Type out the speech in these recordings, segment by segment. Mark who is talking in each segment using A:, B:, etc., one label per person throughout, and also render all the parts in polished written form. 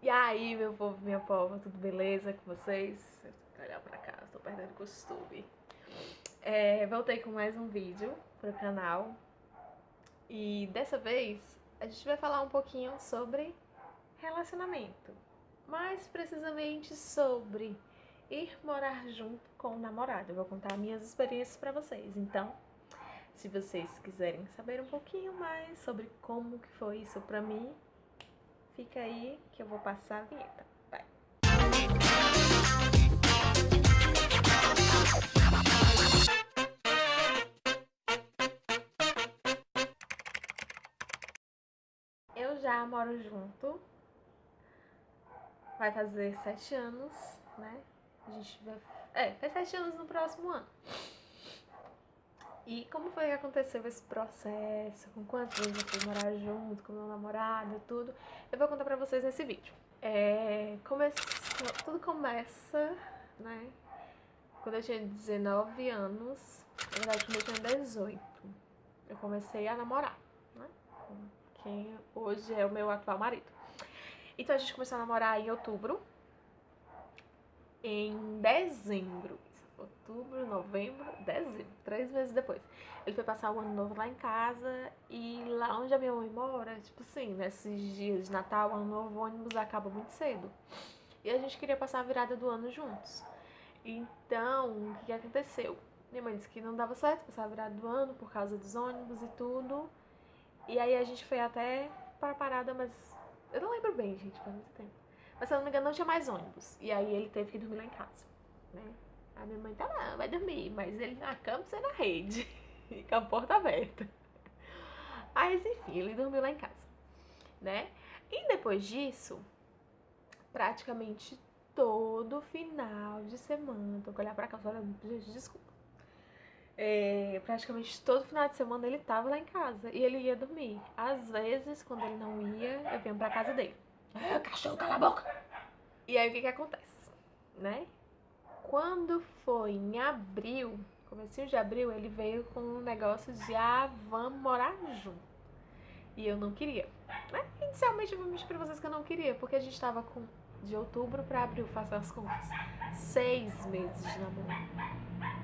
A: E aí, meu povo, minha pova, tudo beleza com vocês? Vou olhar pra cá, tô perdendo costume. Voltei com mais um vídeo pro canal. E dessa vez, a gente vai falar um pouquinho sobre relacionamento. Mais precisamente sobre ir morar junto com o namorado. Eu vou contar minhas experiências pra vocês. Então, se vocês quiserem saber um pouquinho mais sobre como que foi isso pra mim, fica aí que eu vou passar a vinheta. Vai! Eu já moro junto, vai fazer 7 anos, né? A gente vai... faz 7 anos no próximo ano. E como foi que aconteceu esse processo? Com quantos vezes eu fui morar junto com meu namorado e tudo? Eu vou contar pra vocês nesse vídeo. Tudo começa, né? Quando eu tinha 19 anos, na verdade quando eu tinha 18, eu comecei a namorar, né? Com quem hoje é o meu atual marido. Então a gente começou a namorar em outubro. Em dezembro, outubro, novembro, dezembro, 3 meses depois, ele foi passar o ano novo lá em casa. E lá onde a minha mãe mora, tipo assim, nesses dias de Natal, ano novo, o ônibus acaba muito cedo. E a gente queria passar a virada do ano juntos. Então, o que aconteceu? Minha mãe disse que não dava certo passar a virada do ano por causa dos ônibus e tudo. E aí a gente foi até para a parada, mas eu não lembro bem, gente, faz muito tempo. Mas se eu não me engano, não tinha mais ônibus. E aí ele teve que dormir lá em casa, né? A minha mãe tá lá, vai dormir, mas ele na cama, você na rede. E com a porta aberta. Mas enfim, ele dormiu lá em casa, né? E depois disso, praticamente todo final de semana, tô com olhar pra cá, olha, gente, desculpa. Praticamente todo final de semana ele tava lá em casa e ele ia dormir. Às vezes, quando ele não ia, eu vinha pra casa dele. Cachorro, cala a boca! E aí o que acontece, né? Quando foi em abril, comecinho de abril, ele veio com um negócio de vamos morar junto. E eu não queria, né? Inicialmente eu vou mentir pra vocês que eu não queria, porque a gente tava com de outubro pra abril, faço as contas, 6 meses de namoro.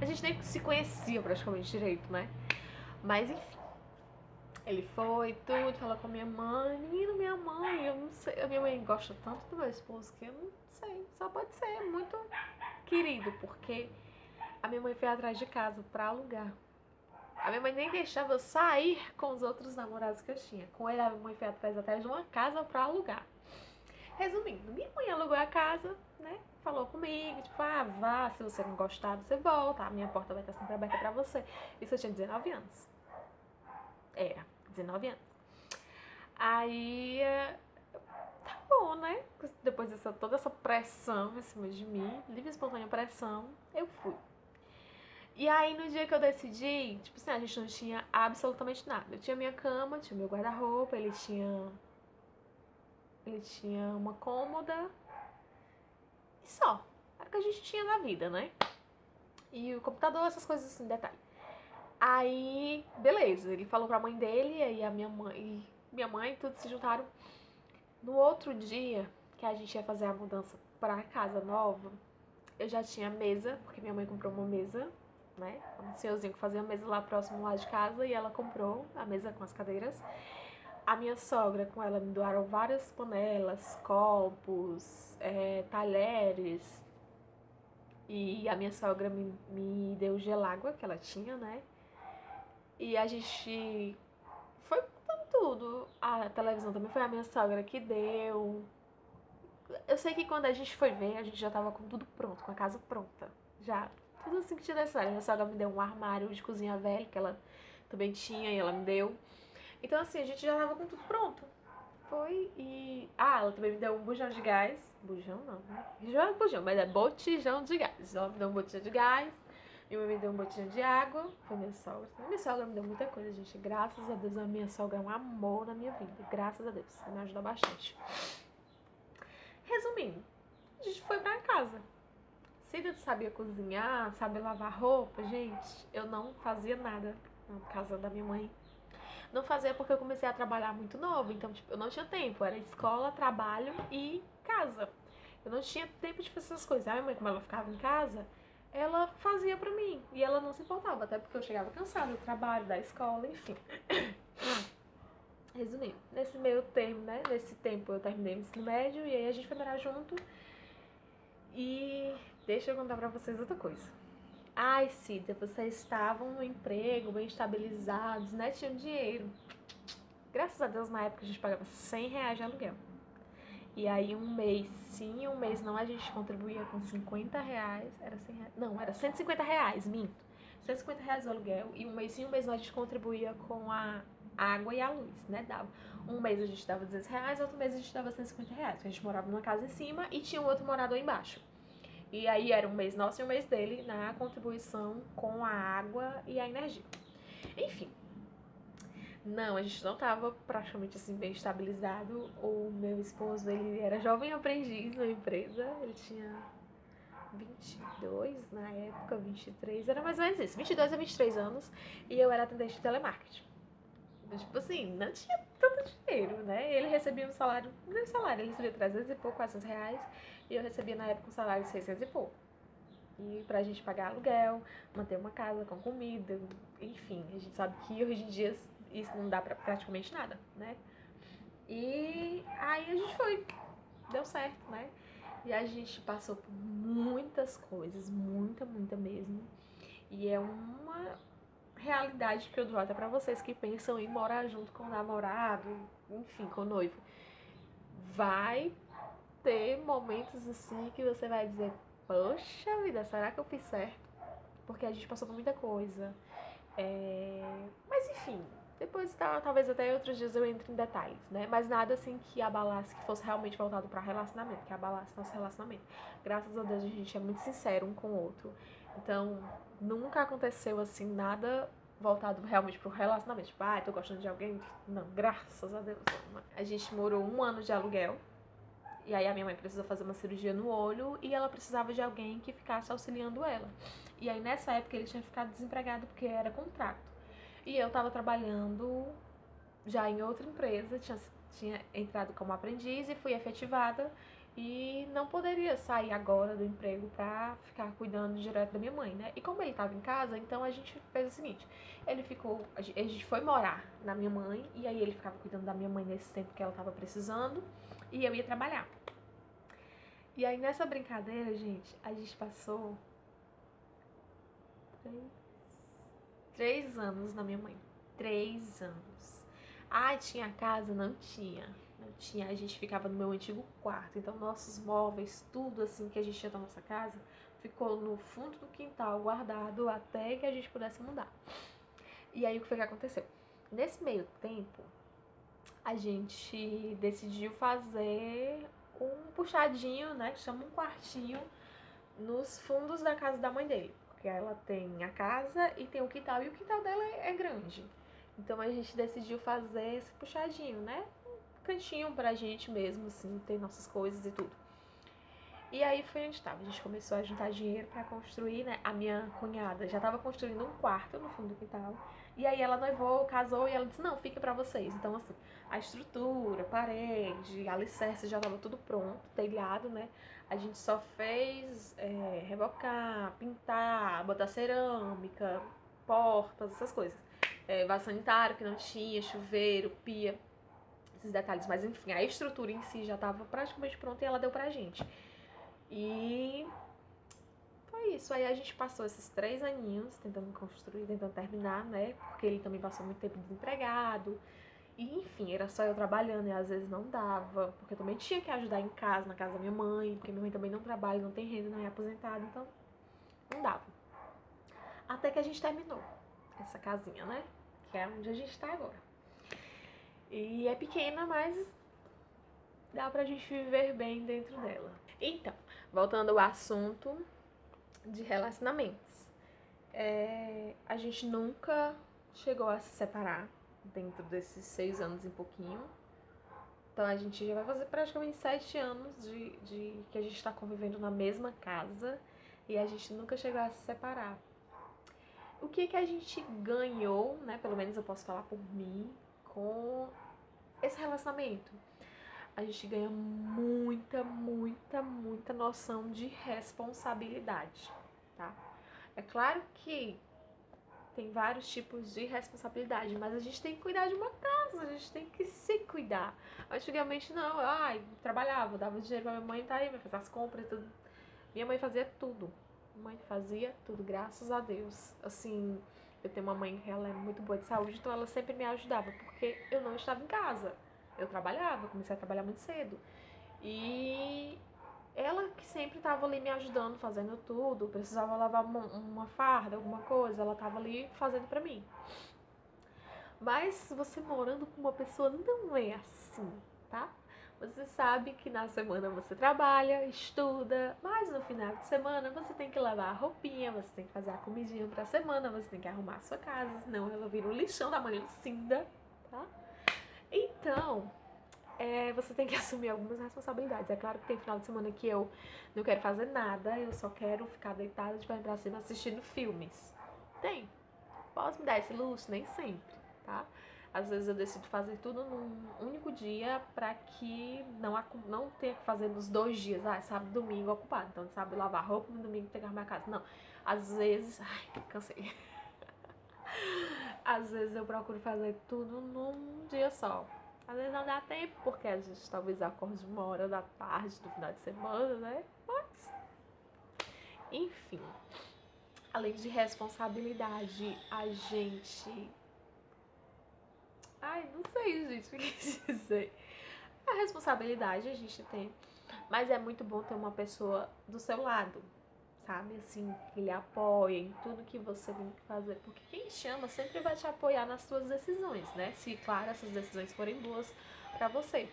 A: A gente nem se conhecia praticamente direito, né? Mas enfim, ele foi tudo, falou com a minha mãe. Menino, minha mãe, eu não sei. A minha mãe gosta tanto do meu esposo que eu não sei. Só pode ser muito querido, porque a minha mãe foi atrás de casa pra alugar. A minha mãe nem deixava eu sair com os outros namorados que eu tinha. Com ele, a minha mãe foi atrás de uma casa pra alugar. Resumindo, minha mãe alugou a casa, né? Falou comigo, tipo, vá, se você não gostar, você volta. A minha porta vai estar sempre aberta pra você. Isso eu tinha 19 anos. Era, 19 anos. Aí, tá bom, né? Depois de toda essa pressão em cima de mim, livre e espontânea pressão, eu fui. E aí, no dia que eu decidi, tipo assim, a gente não tinha absolutamente nada. Eu tinha minha cama, tinha meu guarda-roupa, ele tinha uma cômoda e só. Era o que a gente tinha na vida, né? E o computador, essas coisas assim, detalhe. Aí, beleza, ele falou pra mãe dele, aí a minha mãe e tudo se juntaram. No outro dia que a gente ia fazer a mudança pra casa nova, eu já tinha mesa, porque minha mãe comprou uma mesa, né? Um senhorzinho que fazia a mesa lá próximo lá de casa, e ela comprou a mesa com as cadeiras. A minha sogra, com ela, me doaram várias panelas, copos, talheres. E a minha sogra me deu gelágua que ela tinha, né? E a gente foi botando tudo. A televisão também foi a minha sogra que deu. Eu sei que quando a gente foi ver, a gente já tava com tudo pronto, com a casa pronta. Já, tudo assim que tinha necessário. Minha sogra me deu um armário de cozinha velho, que ela também tinha e ela me deu. Então assim, a gente já tava com tudo pronto. Foi e... ela também me deu um bujão de gás. Bujão não, né? Já é bujão, mas é botijão de gás. Ela me deu um botijão de gás. Minha mãe me deu um botijão de água. Foi minha sogra. Minha sogra me deu muita coisa, gente. Graças a Deus, a minha sogra é um amor na minha vida. Graças a Deus. Ela me ajuda bastante. Resumindo, a gente foi pra casa. Cida sabia cozinhar, sabia lavar roupa, gente. Eu não fazia nada na casa da minha mãe. não fazia porque eu comecei a trabalhar muito nova, então, tipo, eu não tinha tempo, era escola, trabalho e casa. Eu não tinha tempo de fazer essas coisas. A minha mãe, como ela ficava em casa, ela fazia pra mim, e ela não se importava, até porque eu chegava cansada do trabalho, da escola, enfim. Resumindo, nesse meio termo, né, nesse tempo eu terminei o ensino médio, e aí a gente foi morar junto, e deixa eu contar pra vocês outra coisa. Ai, Cida, vocês estavam no emprego, bem estabilizados, né? Tinham dinheiro. Graças a Deus, na época a gente pagava R$ 100 de aluguel. E aí um mês sim, um mês não, a gente contribuía com R$ 50. Era R$ 100? Não, era R$ 150, minto. R$ 150 o aluguel. E um mês sim, um mês não, a gente contribuía com a água e a luz, né? Dava. Um mês a gente dava R$ 200, outro mês a gente dava R$ 150. Porque a gente morava numa casa em cima e tinha um outro morador embaixo. E aí era um mês nosso e um mês dele na contribuição com a água e a energia. Enfim. Não, a gente não tava praticamente assim bem estabilizado. O meu esposo, ele era jovem aprendiz na empresa. Ele tinha 22 na época, 23, era mais ou menos isso, 22 a 23 anos. E eu era atendente de telemarketing. Então, tipo assim, não tinha tanto dinheiro, né? Ele recebia um salário, não salário, ele recebia 300 e pouco, R$ 400. E eu recebia na época um salário de 600 e pouco. E pra gente pagar aluguel, manter uma casa com comida, enfim, a gente sabe que hoje em dia isso não dá pra praticamente nada, né? E aí a gente foi, deu certo, né? E a gente passou por muitas coisas, muita mesmo. E é uma realidade que eu dou até pra vocês que pensam em morar junto com o namorado, enfim, com o noivo. Vai ter momentos assim que você vai dizer, poxa vida, será que eu fiz certo? Porque a gente passou por muita coisa. Mas enfim, depois talvez até outros dias eu entre em detalhes, né? Mas nada assim que abalasse, que fosse realmente voltado pra relacionamento, que abalasse nosso relacionamento. Graças a Deus a gente é muito sincero um com o outro. Então, nunca aconteceu assim, nada voltado realmente pro relacionamento. Tipo, tô gostando de alguém? Não, graças a Deus. A gente morou 1 ano de aluguel. E aí a minha mãe precisou fazer uma cirurgia no olho e ela precisava de alguém que ficasse auxiliando ela. E aí nessa época ele tinha ficado desempregado porque era contrato. E eu tava trabalhando já em outra empresa, tinha entrado como aprendiz e fui efetivada. E não poderia sair agora do emprego pra ficar cuidando direto da minha mãe, né? E como ele tava em casa, então a gente fez o seguinte. A gente foi morar na minha mãe e aí ele ficava cuidando da minha mãe nesse tempo que ela tava precisando. E eu ia trabalhar. E aí nessa brincadeira, gente, a gente passou 3 anos na minha mãe. 3 anos. Tinha casa? Não tinha. Não tinha. A gente ficava no meu antigo quarto. Então nossos móveis, tudo assim que a gente tinha da nossa casa, ficou no fundo do quintal, guardado até que a gente pudesse mudar. E aí o que foi que aconteceu? Nesse meio tempo, a gente decidiu fazer um puxadinho, né, que chama um quartinho, nos fundos da casa da mãe dele. Porque ela tem a casa e tem o quintal, e o quintal dela é grande. Então a gente decidiu fazer esse puxadinho, né, um cantinho pra gente mesmo, assim, ter nossas coisas e tudo. E aí foi onde estava. A gente começou a juntar dinheiro pra construir, né? A minha cunhada já tava construindo um quarto no fundo do quintal. E aí ela noivou, casou e ela disse, não, fica pra vocês. Então, assim, a estrutura, parede, alicerce já tava tudo pronto, telhado, né? A gente só fez rebocar, pintar, botar cerâmica, portas, essas coisas. Vaso sanitário que não tinha, chuveiro, pia, esses detalhes. Mas enfim, a estrutura em si já tava praticamente pronta e ela deu pra gente. E foi isso. Aí a gente passou esses 3 aninhos tentando construir, tentando terminar, né? Porque ele também passou muito tempo desempregado. E enfim, era só eu trabalhando e às vezes não dava. Porque eu também tinha que ajudar em casa, na casa da minha mãe. Porque minha mãe também não trabalha, não tem renda, não é aposentada. Então, não dava. Até que a gente terminou essa casinha, né? Que é onde a gente tá agora. E é pequena, mas dá pra gente viver bem dentro dela. Então, voltando ao assunto de relacionamentos. A gente nunca chegou a se separar dentro desses 6 anos e pouquinho. Então a gente já vai fazer praticamente 7 anos de que a gente tá convivendo na mesma casa e a gente nunca chegou a se separar. O que a gente ganhou, né? Pelo menos eu posso falar por mim, com esse relacionamento, a gente ganha muita, muita, muita noção de responsabilidade, tá? É claro que tem vários tipos de responsabilidade, mas a gente tem que cuidar de uma casa, a gente tem que se cuidar. Antigamente não, trabalhava, dava dinheiro pra minha mãe, tá aí, vai fazer as compras e tudo. Minha mãe fazia tudo. Mãe fazia tudo, graças a Deus. Assim, eu tenho uma mãe que ela é muito boa de saúde, então ela sempre me ajudava, porque eu não estava em casa. Eu trabalhava, comecei a trabalhar muito cedo. E ela que sempre estava ali me ajudando, fazendo tudo. Precisava lavar uma farda, alguma coisa, ela estava ali fazendo pra mim. Mas você morando com uma pessoa não é assim, tá? Você sabe que na semana você trabalha, estuda, mas no final de semana você tem que lavar a roupinha, você tem que fazer a comidinha pra semana, você tem que arrumar a sua casa, senão ela vira um lixão da mãe Lucinda, tá? Então, você tem que assumir algumas responsabilidades. É claro que tem final de semana que eu não quero fazer nada, eu só quero ficar deitada de perna pra cima assistindo filmes. Tem. Posso me dar esse luxo? Nem sempre, tá? Às vezes eu decido fazer tudo num único dia pra que não tenha que fazer nos 2 dias. Sábado e domingo ocupado. Então, sábado lavar roupa, no domingo pegar minha casa. Não. Às vezes... Ai, cansei. Às vezes eu procuro fazer tudo num dia só. Às vezes não dá tempo, porque a gente talvez acorde 1h da tarde do final de semana, né? Mas, enfim. Além de responsabilidade, a gente... não sei, gente, o que dizer. A responsabilidade a gente tem, mas é muito bom ter uma pessoa do seu lado, sabe? Assim, que lhe apoia em tudo que você tem que fazer. Porque quem te ama sempre vai te apoiar nas suas decisões, né? Se, claro, essas decisões forem boas pra você.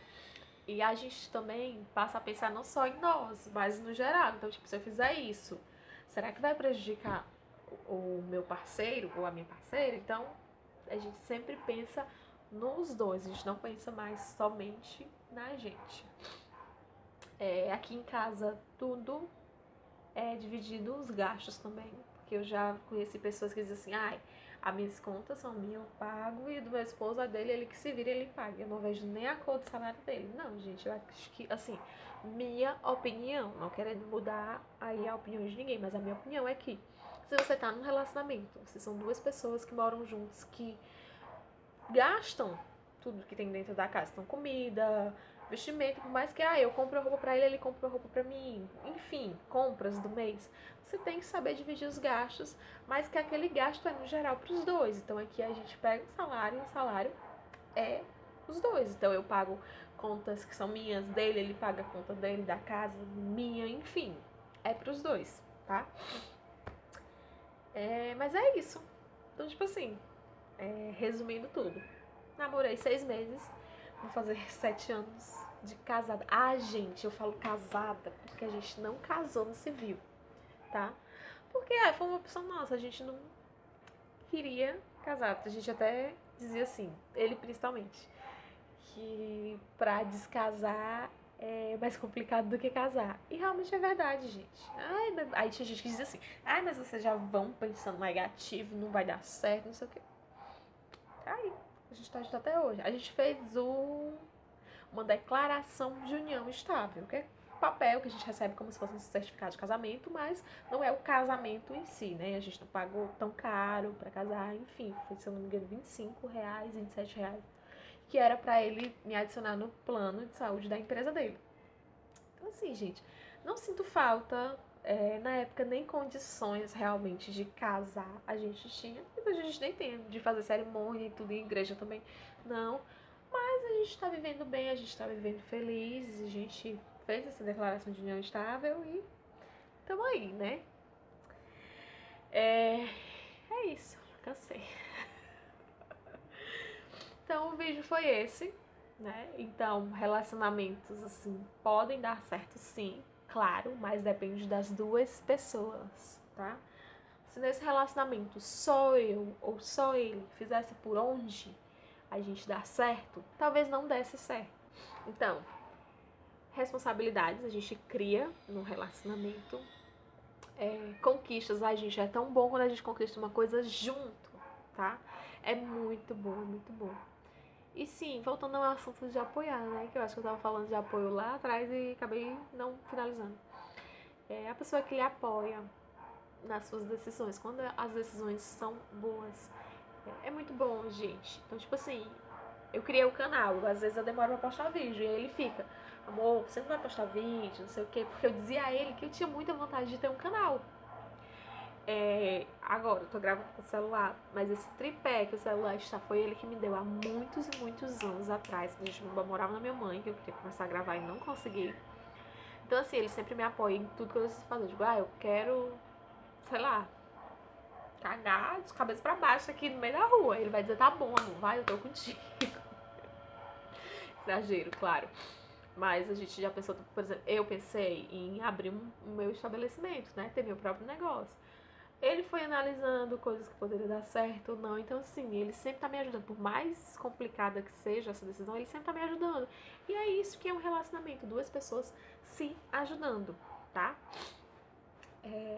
A: E a gente também passa a pensar não só em nós, mas no geral. Então, tipo, se eu fizer isso, será que vai prejudicar o meu parceiro ou a minha parceira? Então, a gente sempre pensa nos dois, a gente não pensa mais somente na gente. Aqui em casa tudo é dividido, os gastos também, porque eu já conheci pessoas que dizem assim, as minhas contas são minhas, eu pago, e do meu esposo, a dele, ele que se vira, ele paga. Eu não vejo nem a cor do salário dele. Não, gente, eu acho que, assim, minha opinião, não querendo mudar aí a opinião de ninguém, mas a minha opinião é que se você tá num relacionamento, se são 2 pessoas que moram juntos, que gastam tudo que tem dentro da casa, então comida, vestimento, por mais que eu compro a roupa pra ele, ele compra a roupa pra mim, enfim, compras do mês, você tem que saber dividir os gastos, mas que aquele gasto é no geral pros dois. Então aqui a gente pega o salário é os dois. Então eu pago contas que são minhas, dele, ele paga a conta dele, da casa, minha, enfim, é pros dois, tá? Mas é isso. Então, tipo assim, resumindo tudo, namorei 6 meses, vou fazer 7 anos de casada. Gente, eu falo casada porque a gente não casou no civil, tá? Porque foi uma opção nossa, a gente não queria casar. A gente até dizia assim, ele principalmente, que pra descasar é mais complicado do que casar. E realmente é verdade, gente. Aí tinha gente que dizia assim, mas vocês já vão pensando negativo, não vai dar certo, não sei o quê. Aí, a gente tá junto até hoje. A gente fez uma declaração de união estável, que é papel que a gente recebe como se fosse um certificado de casamento, mas não é o casamento em si, né? A gente não pagou tão caro pra casar, enfim, foi, se eu não me engano, R$25, R$27, que era pra ele me adicionar no plano de saúde da empresa dele. Então, assim, gente, não sinto falta. Na época, nem condições realmente de casar a gente tinha. Mas a gente nem tem de fazer cerimônia e tudo em igreja também. Não. Mas a gente tá vivendo bem, a gente tá vivendo feliz. A gente fez essa declaração de união estável e tamo aí, né? É isso. Cansei. Então, o vídeo foi esse, né? Então, relacionamentos, assim, podem dar certo sim, claro, mas depende das 2 pessoas, tá? Se nesse relacionamento só eu ou só ele fizesse por onde a gente dar certo, talvez não desse certo. Então, responsabilidades a gente cria no relacionamento. Conquistas, a gente é tão bom quando a gente conquista uma coisa junto, tá? É muito bom, é muito bom. E sim, voltando ao assunto de apoiar, né? Que eu acho que eu tava falando de apoio lá atrás e acabei não finalizando. É a pessoa que lhe apoia nas suas decisões, quando as decisões são boas. É muito bom, gente. Então, tipo assim, eu criei o canal, às vezes eu demoro pra postar vídeo, e aí ele fica, amor, você não vai postar vídeo, não sei o quê, porque eu dizia a ele que eu tinha muita vontade de ter um canal. Agora, eu tô gravando com o celular, mas esse tripé que o celular está, foi ele que me deu há muitos e muitos anos atrás, quando a gente morava na minha mãe, que eu queria começar a gravar e não consegui. Então, assim, ele sempre me apoia em tudo que eu preciso fazer. Tipo, eu quero, sei lá, cagar de cabeça pra baixo aqui no meio da rua. Ele vai dizer, tá bom, amor, vai, eu tô contigo. Exagero, claro. Mas a gente já pensou, por exemplo, eu pensei em abrir um meu estabelecimento, né? Ter meu próprio negócio. Ele foi analisando coisas que poderiam dar certo ou não. Então, assim, ele sempre tá me ajudando. Por mais complicada que seja essa decisão, ele sempre tá me ajudando. E é isso que é um relacionamento. Duas pessoas se ajudando, tá?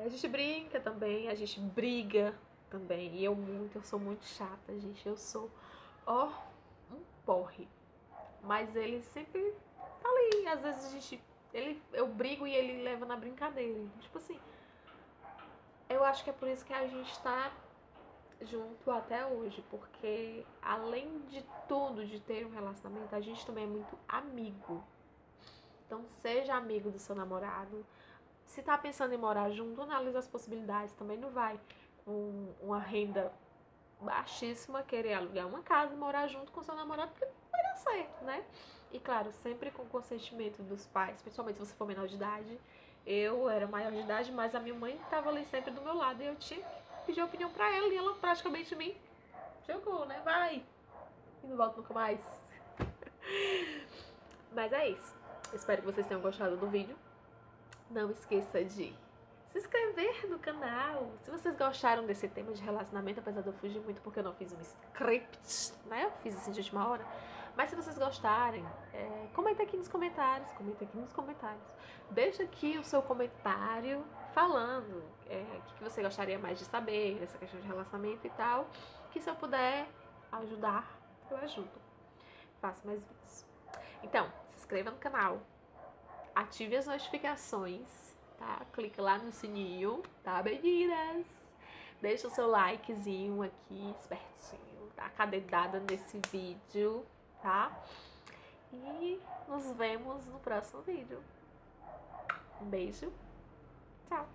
A: A gente brinca também, a gente briga também. E eu sou muito chata, gente. Eu sou, um porre. Mas ele sempre tá ali. Às vezes eu brigo e ele leva na brincadeira. Tipo assim, eu acho que é por isso que a gente tá junto até hoje, porque além de tudo, de ter um relacionamento, a gente também é muito amigo. Então seja amigo do seu namorado. Se tá pensando em morar junto, analisa as possibilidades. Também não vai com uma renda baixíssima querer alugar uma casa e morar junto com seu namorado, porque não vai dar certo, né? E claro, sempre com consentimento dos pais, principalmente se você for menor de idade. Eu era maior de idade, mas a minha mãe estava ali sempre do meu lado e eu tinha que pedir opinião pra ela e ela praticamente me jogou, né? Vai! E não volto nunca mais. Mas é isso. Espero que vocês tenham gostado do vídeo. Não esqueça de se inscrever no canal. Se vocês gostaram desse tema de relacionamento, apesar de eu fugir muito porque eu não fiz um script, né? Eu fiz assim de última hora. Mas se vocês gostarem, comenta aqui nos comentários. Comenta aqui nos comentários. Deixa aqui o seu comentário falando o que você gostaria mais de saber dessa questão de relacionamento e tal. Que se eu puder ajudar, eu ajudo. Faço mais vídeos. Então, se inscreva no canal. Ative as notificações, tá? Clica lá no sininho, tá, meninas? Deixa o seu likezinho aqui, espertinho, tá? Com a dedada nesse vídeo, tá? E nos vemos no próximo vídeo. Um beijo, tchau!